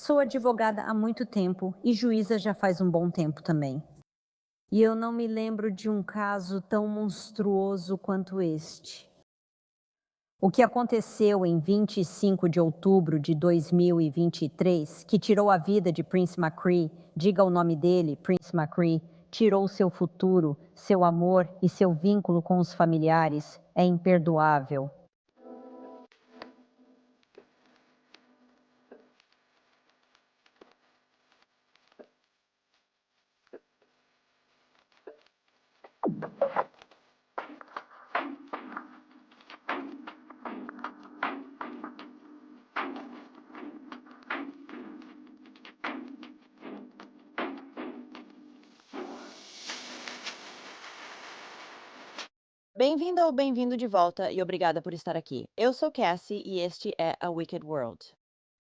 Sou advogada há muito tempo e juíza já faz um bom tempo também. E eu não me lembro de um caso tão monstruoso quanto este. O que aconteceu em 25 de outubro de 2023, que tirou a vida de Prince McCree, diga o nome dele, Prince McCree, tirou seu futuro, seu amor e seu vínculo com os familiares, é imperdoável. Bem-vinda ou bem-vindo de volta e obrigada por estar aqui. Eu sou Cassie e este é A Wicked World.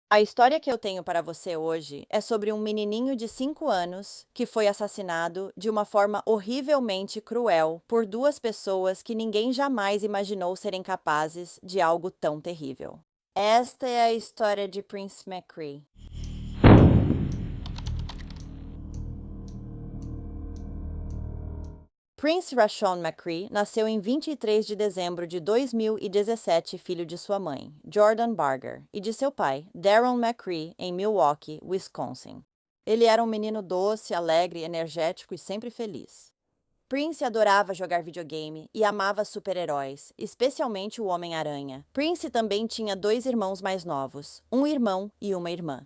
A história que eu tenho para você hoje é sobre um menininho de 5 anos que foi assassinado de uma forma horrivelmente cruel por duas pessoas que ninguém jamais imaginou serem capazes de algo tão terrível. Esta é a história de Prince McCree. Prince Rashawn McCree nasceu em 23 de dezembro de 2017, filho de sua mãe, Jordan Barger, e de seu pai, Darren McCree, em Milwaukee, Wisconsin. Ele era um menino doce, alegre, energético e sempre feliz. Prince adorava jogar videogame e amava super-heróis, especialmente o Homem-Aranha. Prince também tinha dois irmãos mais novos, um irmão e uma irmã.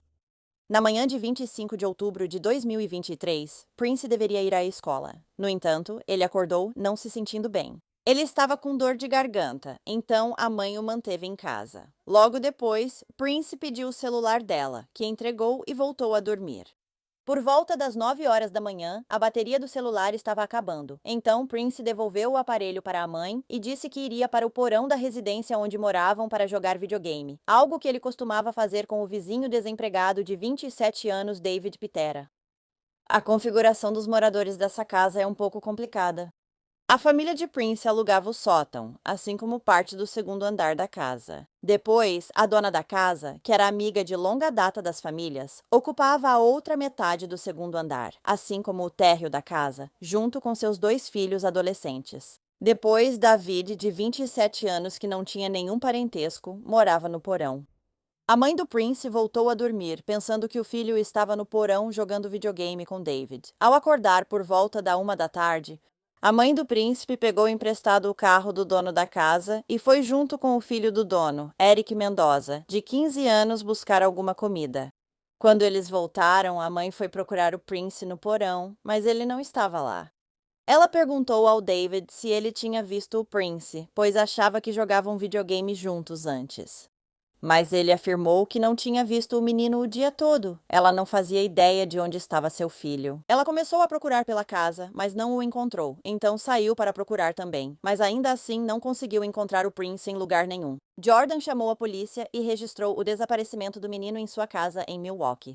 Na manhã de 25 de outubro de 2023, Prince deveria ir à escola. No entanto, ele acordou não se sentindo bem. Ele estava com dor de garganta, então a mãe o manteve em casa. Logo depois, Prince pediu o celular dela, que entregou e voltou a dormir. Por volta das 9 horas da manhã, a bateria do celular estava acabando. Então, Prince devolveu o aparelho para a mãe e disse que iria para o porão da residência onde moravam para jogar videogame, algo que ele costumava fazer com o vizinho desempregado de 27 anos, David Pitera. A configuração dos moradores dessa casa é um pouco complicada. A família de Prince alugava o sótão, assim como parte do segundo andar da casa. Depois, a dona da casa, que era amiga de longa data das famílias, ocupava a outra metade do segundo andar, assim como o térreo da casa, junto com seus dois filhos adolescentes. Depois, David, de 27 anos, que não tinha nenhum parentesco, morava no porão. A mãe do Prince voltou a dormir, pensando que o filho estava no porão jogando videogame com David. Ao acordar por volta da 1 da tarde, a mãe do príncipe pegou emprestado o carro do dono da casa e foi junto com o filho do dono, Eric Mendoza, de 15 anos, buscar alguma comida. Quando eles voltaram, a mãe foi procurar o Prince no porão, mas ele não estava lá. Ela perguntou ao David se ele tinha visto o Prince, pois achava que jogavam videogame juntos antes. Mas ele afirmou que não tinha visto o menino o dia todo. Ela não fazia ideia de onde estava seu filho. Ela começou a procurar pela casa, mas não o encontrou. Então saiu para procurar também, mas ainda assim não conseguiu encontrar o Prince em lugar nenhum. Jordan chamou a polícia e registrou o desaparecimento do menino em sua casa em Milwaukee.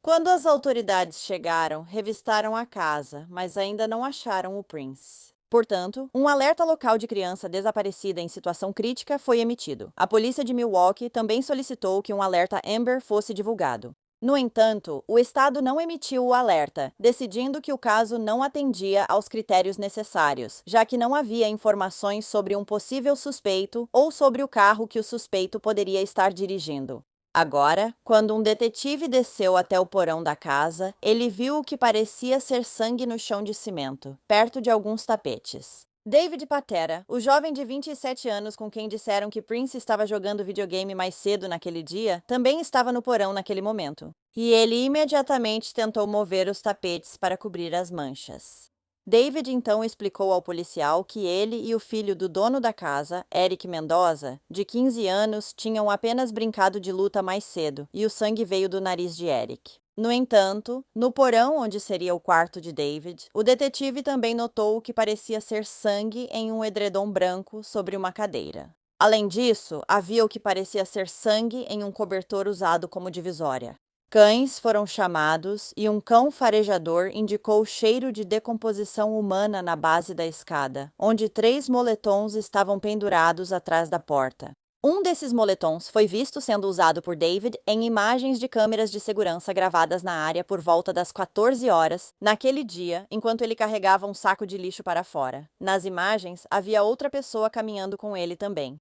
Quando as autoridades chegaram, revistaram a casa, mas ainda não acharam o Prince. Portanto, um alerta local de criança desaparecida em situação crítica foi emitido. A polícia de Milwaukee também solicitou que um alerta Amber fosse divulgado. No entanto, o estado não emitiu o alerta, decidindo que o caso não atendia aos critérios necessários, já que não havia informações sobre um possível suspeito ou sobre o carro que o suspeito poderia estar dirigindo. Agora, quando um detetive desceu até o porão da casa, ele viu o que parecia ser sangue no chão de cimento, perto de alguns tapetes. David Patera, o jovem de 27 anos com quem disseram que Prince estava jogando videogame mais cedo naquele dia, também estava no porão naquele momento. E ele imediatamente tentou mover os tapetes para cobrir as manchas. David então explicou ao policial que ele e o filho do dono da casa, Eric Mendoza, de 15 anos, tinham apenas brincado de luta mais cedo, e o sangue veio do nariz de Eric. No entanto, no porão onde seria o quarto de David, o detetive também notou o que parecia ser sangue em um edredom branco sobre uma cadeira. Além disso, havia o que parecia ser sangue em um cobertor usado como divisória. Cães foram chamados e um cão farejador indicou o cheiro de decomposição humana na base da escada, onde 3 moletons estavam pendurados atrás da porta. Um desses moletons foi visto sendo usado por David em imagens de câmeras de segurança gravadas na área por volta das 14 horas, naquele dia, enquanto ele carregava um saco de lixo para fora. Nas imagens, havia outra pessoa caminhando com ele também.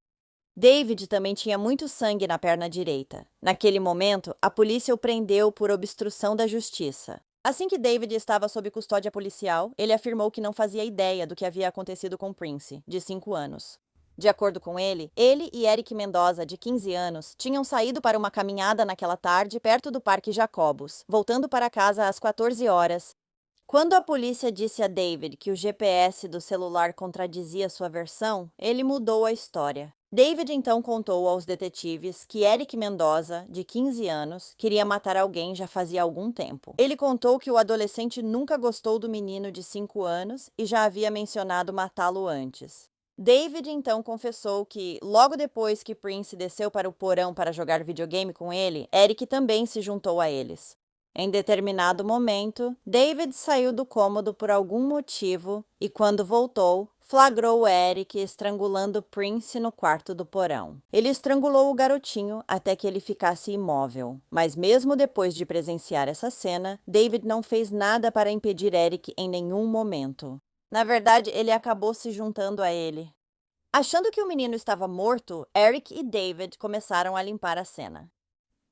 David também tinha muito sangue na perna direita. Naquele momento, a polícia o prendeu por obstrução da justiça. Assim que David estava sob custódia policial, ele afirmou que não fazia ideia do que havia acontecido com Prince, de 5 anos. De acordo com ele e Eric Mendoza, de 15 anos, tinham saído para uma caminhada naquela tarde perto do Parque Jacobus, voltando para casa às 14 horas. Quando a polícia disse a David que o GPS do celular contradizia sua versão, ele mudou a história. David então contou aos detetives que Eric Mendoza, de 15 anos, queria matar alguém já fazia algum tempo. Ele contou que o adolescente nunca gostou do menino de 5 anos e já havia mencionado matá-lo antes. David então confessou que, logo depois que Prince desceu para o porão para jogar videogame com ele, Eric também se juntou a eles. Em determinado momento, David saiu do cômodo por algum motivo e, quando voltou, flagrou Eric estrangulando Prince no quarto do porão. Ele estrangulou o garotinho até que ele ficasse imóvel, mas mesmo depois de presenciar essa cena, David não fez nada para impedir Eric em nenhum momento. Na verdade, ele acabou se juntando a ele. Achando que o menino estava morto, Eric e David começaram a limpar a cena.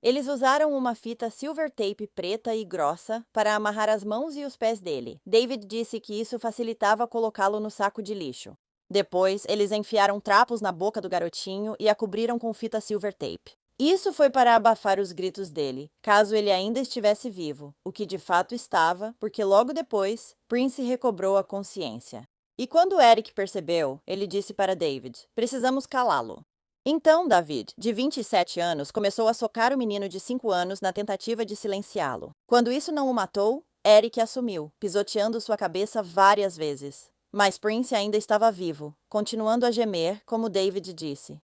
Eles usaram uma fita silver tape preta e grossa para amarrar as mãos e os pés dele. David disse que isso facilitava colocá-lo no saco de lixo. Depois, eles enfiaram trapos na boca do garotinho e a cobriram com fita silver tape. Isso foi para abafar os gritos dele, caso ele ainda estivesse vivo, o que de fato estava, porque logo depois, Prince recobrou a consciência. E quando Eric percebeu, ele disse para David: "Precisamos calá-lo." Então, David, de 27 anos, começou a socar o menino de 5 anos na tentativa de silenciá-lo. Quando isso não o matou, Eric assumiu, pisoteando sua cabeça várias vezes. Mas Prince ainda estava vivo, continuando a gemer, como David disse.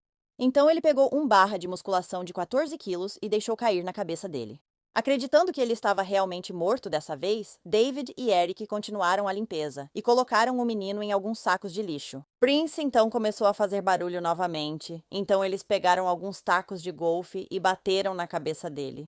Então ele pegou um barra de musculação de 14 quilos e deixou cair na cabeça dele. Acreditando que ele estava realmente morto dessa vez, David e Eric continuaram a limpeza e colocaram o menino em alguns sacos de lixo. Prince então começou a fazer barulho novamente, então eles pegaram alguns tacos de golfe e bateram na cabeça dele.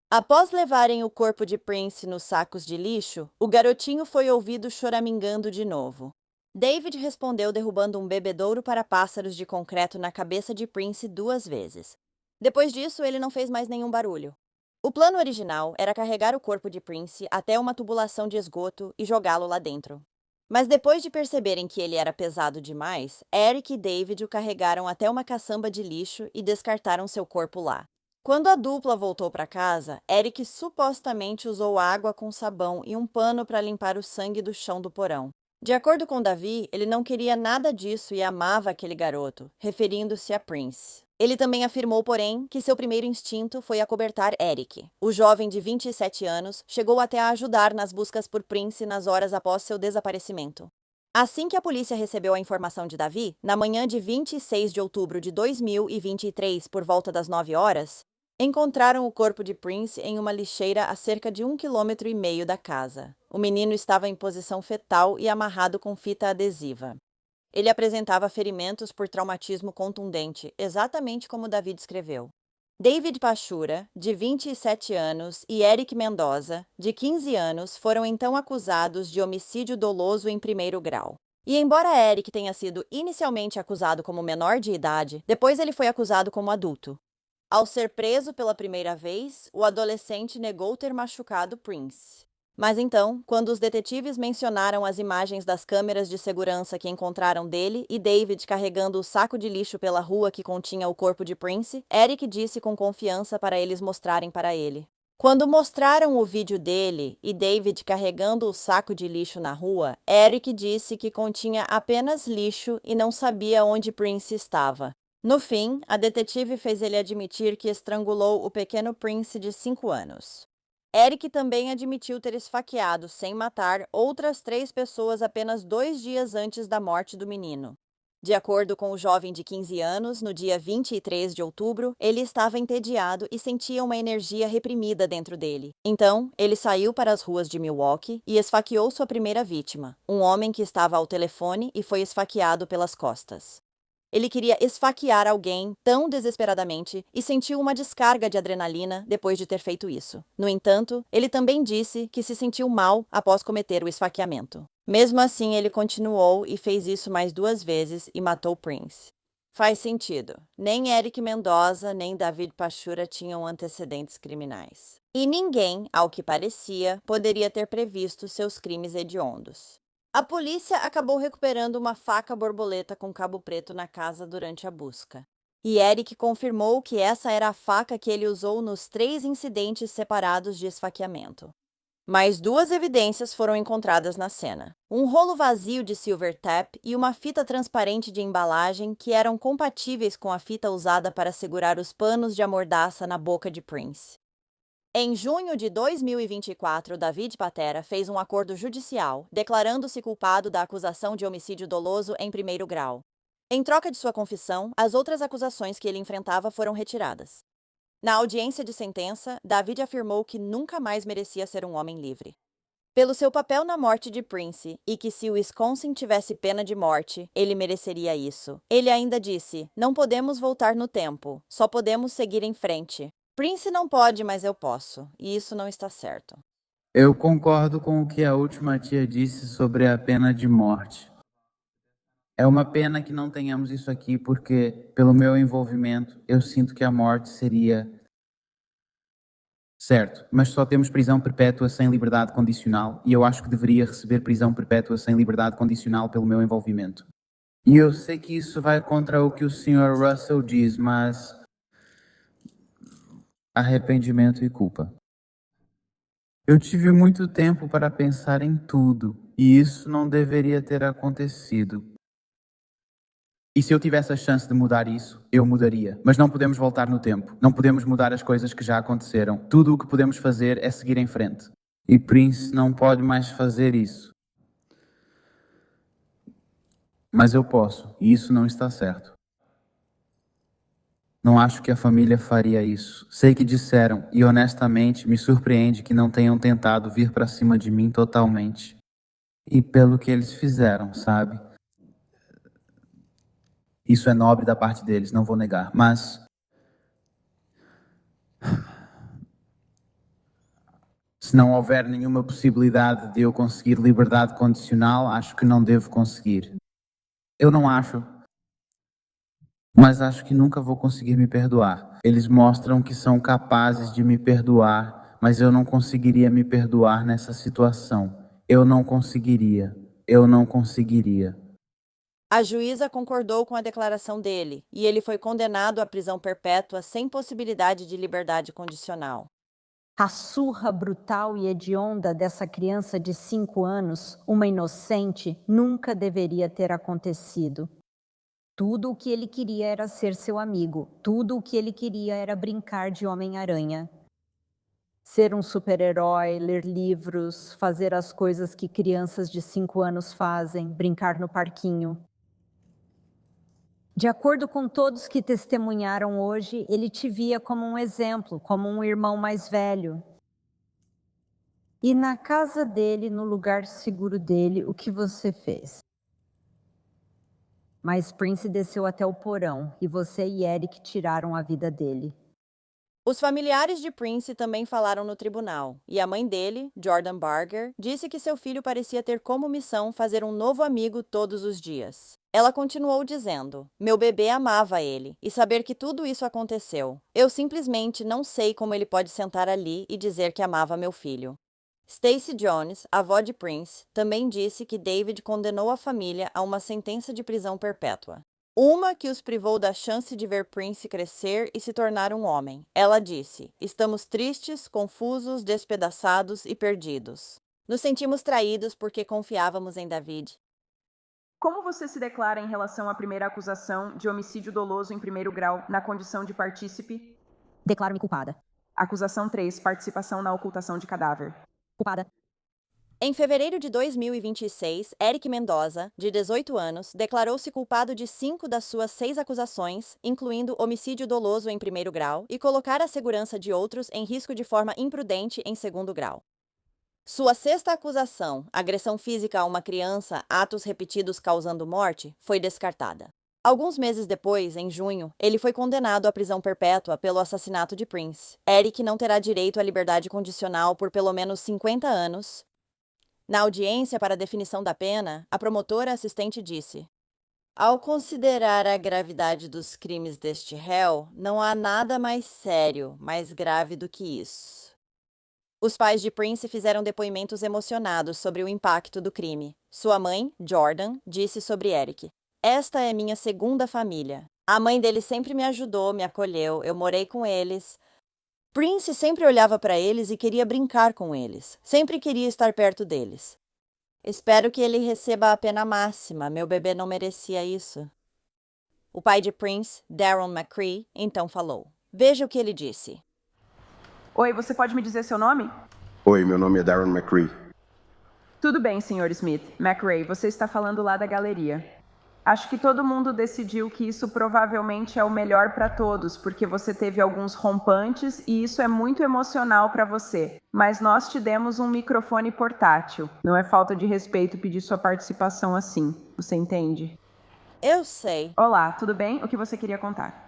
Após levarem o corpo de Prince nos sacos de lixo, o garotinho foi ouvido choramingando de novo. David respondeu derrubando um bebedouro para pássaros de concreto na cabeça de Prince 2 vezes. Depois disso, ele não fez mais nenhum barulho. O plano original era carregar o corpo de Prince até uma tubulação de esgoto e jogá-lo lá dentro. Mas depois de perceberem que ele era pesado demais, Eric e David o carregaram até uma caçamba de lixo e descartaram seu corpo lá. Quando a dupla voltou para casa, Eric supostamente usou água com sabão e um pano para limpar o sangue do chão do porão. De acordo com Davi, ele não queria nada disso e amava aquele garoto, referindo-se a Prince. Ele também afirmou, porém, que seu primeiro instinto foi acobertar Eric. O jovem de 27 anos chegou até a ajudar nas buscas por Prince nas horas após seu desaparecimento. Assim que a polícia recebeu a informação de Davi, na manhã de 26 de outubro de 2023, por volta das 9 horas, encontraram o corpo de Prince em uma lixeira a cerca de 1,5 km da casa. O menino estava em posição fetal e amarrado com fita adesiva. Ele apresentava ferimentos por traumatismo contundente, exatamente como Davi descreveu. David Pachura, de 27 anos, e Eric Mendoza, de 15 anos, foram então acusados de homicídio doloso em primeiro grau. E embora Eric tenha sido inicialmente acusado como menor de idade, depois ele foi acusado como adulto. Ao ser preso pela primeira vez, o adolescente negou ter machucado Prince. Mas então, quando os detetives mencionaram as imagens das câmeras de segurança que encontraram dele e David carregando o saco de lixo pela rua que continha o corpo de Prince, Eric disse com confiança para eles mostrarem para ele. Quando mostraram o vídeo dele e David carregando o saco de lixo na rua, Eric disse que continha apenas lixo e não sabia onde Prince estava. No fim, a detetive fez ele admitir que estrangulou o pequeno Prince de 5 anos. Eric também admitiu ter esfaqueado, sem matar, outras 3 pessoas apenas 2 dias antes da morte do menino. De acordo com o jovem de 15 anos, no dia 23 de outubro, ele estava entediado e sentia uma energia reprimida dentro dele. Então, ele saiu para as ruas de Milwaukee e esfaqueou sua primeira vítima, um homem que estava ao telefone e foi esfaqueado pelas costas. Ele queria esfaquear alguém tão desesperadamente e sentiu uma descarga de adrenalina depois de ter feito isso. No entanto, ele também disse que se sentiu mal após cometer o esfaqueamento. Mesmo assim, ele continuou e fez isso mais 2 vezes e matou Prince. Faz sentido. Nem Eric Mendoza nem David Pachura tinham antecedentes criminais. E ninguém, ao que parecia, poderia ter previsto seus crimes hediondos. A polícia acabou recuperando uma faca borboleta com cabo preto na casa durante a busca. E Eric confirmou que essa era a faca que ele usou nos 3 incidentes separados de esfaqueamento. Mais 2 evidências foram encontradas na cena: um rolo vazio de silver tape e uma fita transparente de embalagem que eram compatíveis com a fita usada para segurar os panos de amordaça na boca de Prince. Em junho de 2024, David Patera fez um acordo judicial, declarando-se culpado da acusação de homicídio doloso em primeiro grau. Em troca de sua confissão, as outras acusações que ele enfrentava foram retiradas. Na audiência de sentença, David afirmou que nunca mais merecia ser um homem livre. Pelo seu papel na morte de Prince e que se o Wisconsin tivesse pena de morte, ele mereceria isso. Ele ainda disse: "Não podemos voltar no tempo, só podemos seguir em frente. Prince não pode, mas eu posso, e isso não está certo." Eu concordo com o que a última tia disse sobre a pena de morte. É uma pena que não tenhamos isso aqui, porque, pelo meu envolvimento, eu sinto que a morte seria certo, mas só temos prisão perpétua sem liberdade condicional, e eu acho que deveria receber prisão perpétua sem liberdade condicional pelo meu envolvimento. E eu sei que isso vai contra o que o Sr. Russell diz, mas arrependimento e culpa. Eu tive muito tempo para pensar em tudo, e isso não deveria ter acontecido. E se eu tivesse a chance de mudar isso, eu mudaria. Mas não podemos voltar no tempo. Não podemos mudar as coisas que já aconteceram. Tudo o que podemos fazer é seguir em frente. E Prince não pode mais fazer isso. Mas eu posso, e isso não está certo. Não acho que a família faria isso. Sei que disseram, e honestamente me surpreende que não tenham tentado vir para cima de mim totalmente. E pelo que eles fizeram, sabe? Isso é nobre da parte deles, não vou negar, mas se não houver nenhuma possibilidade de eu conseguir liberdade condicional, acho que não devo conseguir. Eu não acho, mas acho que nunca vou conseguir me perdoar. Eles mostram que são capazes de me perdoar, mas eu não conseguiria me perdoar nessa situação. Eu não conseguiria. Eu não conseguiria. A juíza concordou com a declaração dele, e ele foi condenado à prisão perpétua sem possibilidade de liberdade condicional. A surra brutal e hedionda dessa criança de 5 anos, uma inocente, nunca deveria ter acontecido. Tudo o que ele queria era ser seu amigo. Tudo o que ele queria era brincar de Homem-Aranha. Ser um super-herói, ler livros, fazer as coisas que crianças de 5 anos fazem, brincar no parquinho. De acordo com todos que testemunharam hoje, ele te via como um exemplo, como um irmão mais velho. E na casa dele, no lugar seguro dele, o que você fez? Mas Prince desceu até o porão e você e Eric tiraram a vida dele. Os familiares de Prince também falaram no tribunal, e a mãe dele, Jordan Barger, disse que seu filho parecia ter como missão fazer um novo amigo todos os dias. Ela continuou dizendo: "Meu bebê amava ele, e saber que tudo isso aconteceu. Eu simplesmente não sei como ele pode sentar ali e dizer que amava meu filho." Stacey Jones, avó de Prince, também disse que David condenou a família a uma sentença de prisão perpétua. Uma que os privou da chance de ver Prince crescer e se tornar um homem. Ela disse: "Estamos tristes, confusos, despedaçados e perdidos. Nos sentimos traídos porque confiávamos em David." Como você se declara em relação à primeira acusação de homicídio doloso em primeiro grau na condição de partícipe? Declaro-me culpada. Acusação 3, participação na ocultação de cadáver. Culpada. Em fevereiro de 2026, Eric Mendoza, de 18 anos, declarou-se culpado de 5 das suas 6 acusações, incluindo homicídio doloso em primeiro grau e colocar a segurança de outros em risco de forma imprudente em segundo grau. Sua sexta acusação, agressão física a uma criança, atos repetidos causando morte, foi descartada. Alguns meses depois, em junho, ele foi condenado à prisão perpétua pelo assassinato de Prince. Eric não terá direito à liberdade condicional por pelo menos 50 anos. Na audiência para a definição da pena, a promotora assistente disse: ao considerar a gravidade dos crimes deste réu, não há nada mais sério, mais grave do que isso. Os pais de Prince fizeram depoimentos emocionados sobre o impacto do crime. Sua mãe, Jordan, disse sobre Eric: esta é minha segunda família. A mãe dele sempre me ajudou, me acolheu, eu morei com eles. Prince sempre olhava para eles e queria brincar com eles. Sempre queria estar perto deles. Espero que ele receba a pena máxima. Meu bebê não merecia isso. O pai de Prince, Darren McCree, então falou. Veja o que ele disse. Oi, você pode me dizer seu nome? Oi, meu nome é Darren McCree. Tudo bem, Sr. Smith. McRae, você está falando lá da galeria. Acho que todo mundo decidiu que isso provavelmente é o melhor para todos, porque você teve alguns rompantes e isso é muito emocional para você. Mas nós te demos um microfone portátil. Não é falta de respeito pedir sua participação assim. Você entende? Eu sei. Olá, tudo bem? O que você queria contar?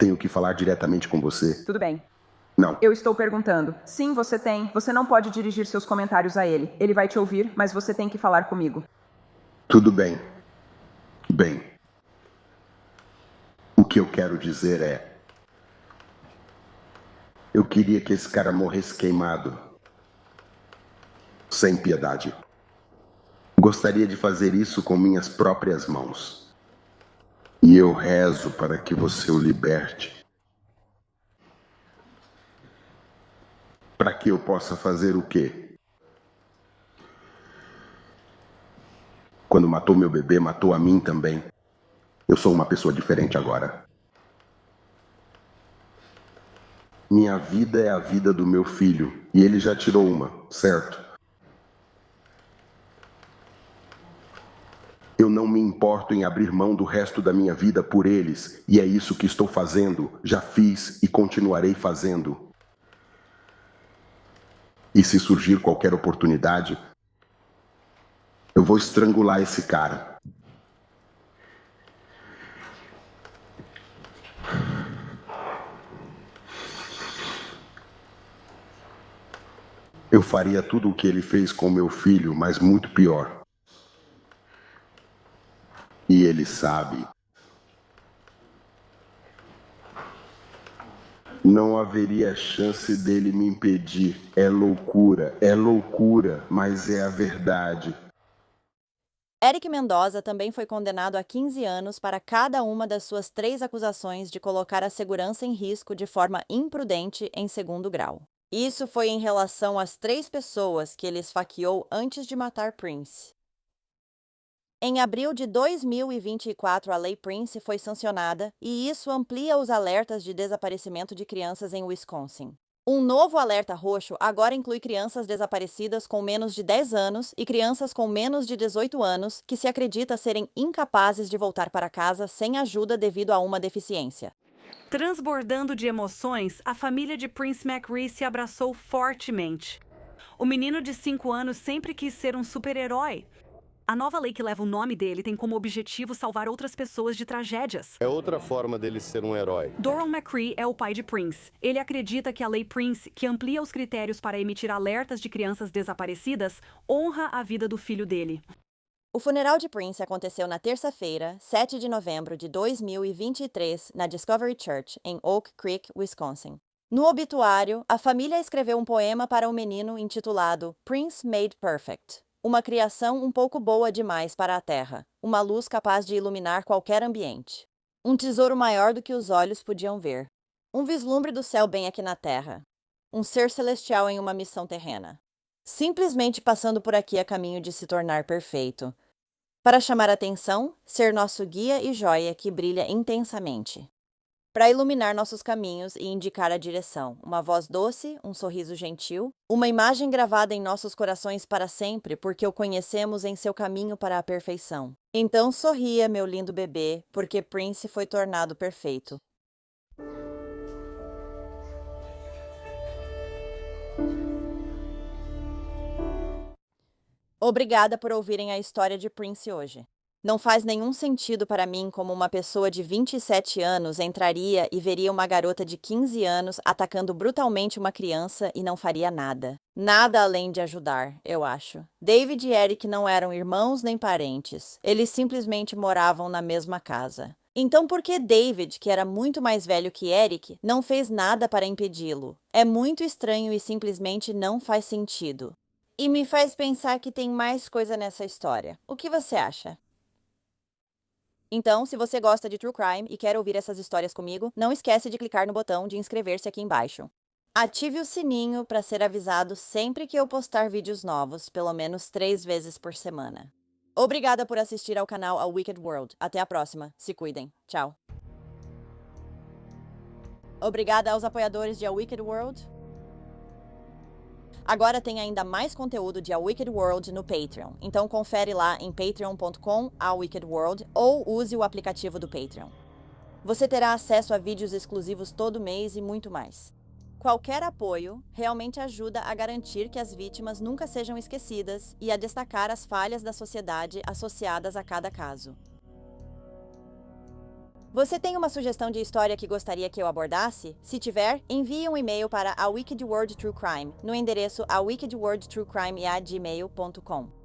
Tenho que falar diretamente com você. Tudo bem. Não. Eu estou perguntando. Sim, você tem. Você não pode dirigir seus comentários a ele. Ele vai te ouvir, mas você tem que falar comigo. Tudo bem. Bem. O que eu quero dizer é... eu queria que esse cara morresse queimado. Sem piedade. Gostaria de fazer isso com minhas próprias mãos. E eu rezo para que você o liberte. Para que eu possa fazer o quê? Quando matou meu bebê, matou a mim também. Eu sou uma pessoa diferente agora. Minha vida é a vida do meu filho. E ele já tirou uma, certo? Eu não me importo em abrir mão do resto da minha vida por eles. E é isso que estou fazendo. Já fiz e continuarei fazendo. E se surgir qualquer oportunidade, eu vou estrangular esse cara. Eu faria tudo o que ele fez com meu filho, mas muito pior. E ele sabe. Não haveria chance dele me impedir. É loucura, mas é a verdade. Eric Mendoza também foi condenado a 15 anos para cada uma das suas 3 acusações de colocar a segurança em risco de forma imprudente em segundo grau. Isso foi em relação às 3 pessoas que ele esfaqueou antes de matar Prince. Em abril de 2024, a Lei Prince foi sancionada e isso amplia os alertas de desaparecimento de crianças em Wisconsin. Um novo alerta roxo agora inclui crianças desaparecidas com menos de 10 anos e crianças com menos de 18 anos que se acredita serem incapazes de voltar para casa sem ajuda devido a uma deficiência. Transbordando de emoções, a família de Prince McRae se abraçou fortemente. O menino de 5 anos sempre quis ser um super-herói. A nova lei que leva o nome dele tem como objetivo salvar outras pessoas de tragédias. É outra forma dele ser um herói. Darren McCree é o pai de Prince. Ele acredita que a Lei Prince, que amplia os critérios para emitir alertas de crianças desaparecidas, honra a vida do filho dele. O funeral de Prince aconteceu na terça-feira, 7 de novembro de 2023, na Discovery Church, em Oak Creek, Wisconsin. No obituário, a família escreveu um poema para o menino intitulado Prince Made Perfect. Uma criação um pouco boa demais para a Terra, uma luz capaz de iluminar qualquer ambiente. Um tesouro maior do que os olhos podiam ver. Um vislumbre do céu bem aqui na Terra. Um ser celestial em uma missão terrena. Simplesmente passando por aqui a caminho de se tornar perfeito. Para chamar atenção, ser nosso guia e joia que brilha intensamente. para iluminar nossos caminhos e indicar a direção. Uma voz doce, um sorriso gentil, uma imagem gravada em nossos corações para sempre, porque o conhecemos em seu caminho para a perfeição. Então sorria, meu lindo bebê, porque Prince foi tornado perfeito. Obrigada por ouvirem a história de Prince hoje. Não faz nenhum sentido para mim como uma pessoa de 27 anos entraria e veria uma garota de 15 anos atacando brutalmente uma criança e não faria nada. Nada além de ajudar, eu acho. David e Eric não eram irmãos nem parentes. Eles simplesmente moravam na mesma casa. Então por que David, que era muito mais velho que Eric, não fez nada para impedi-lo? É muito estranho e simplesmente não faz sentido. E me faz pensar que tem mais coisa nessa história. O que você acha? Então, se você gosta de True Crime e quer ouvir essas histórias comigo, não esquece de clicar no botão de inscrever-se aqui embaixo. Ative o sininho para ser avisado sempre que eu postar vídeos novos, pelo menos 3 vezes por semana. Obrigada por assistir ao canal A Wicked World. Até a próxima. Se cuidem. Tchau. Obrigada aos apoiadores de A Wicked World. Agora tem ainda mais conteúdo de A Wicked World no Patreon, então confere lá em patreon.com/awickedworld ou use o aplicativo do Patreon. Você terá acesso a vídeos exclusivos todo mês e muito mais. Qualquer apoio realmente ajuda a garantir que as vítimas nunca sejam esquecidas e a destacar as falhas da sociedade associadas a cada caso. Você tem uma sugestão de história que gostaria que eu abordasse? Se tiver, envie um e-mail para A Wicked World True Crime no endereço awickedworldtruecrime@gmail.com.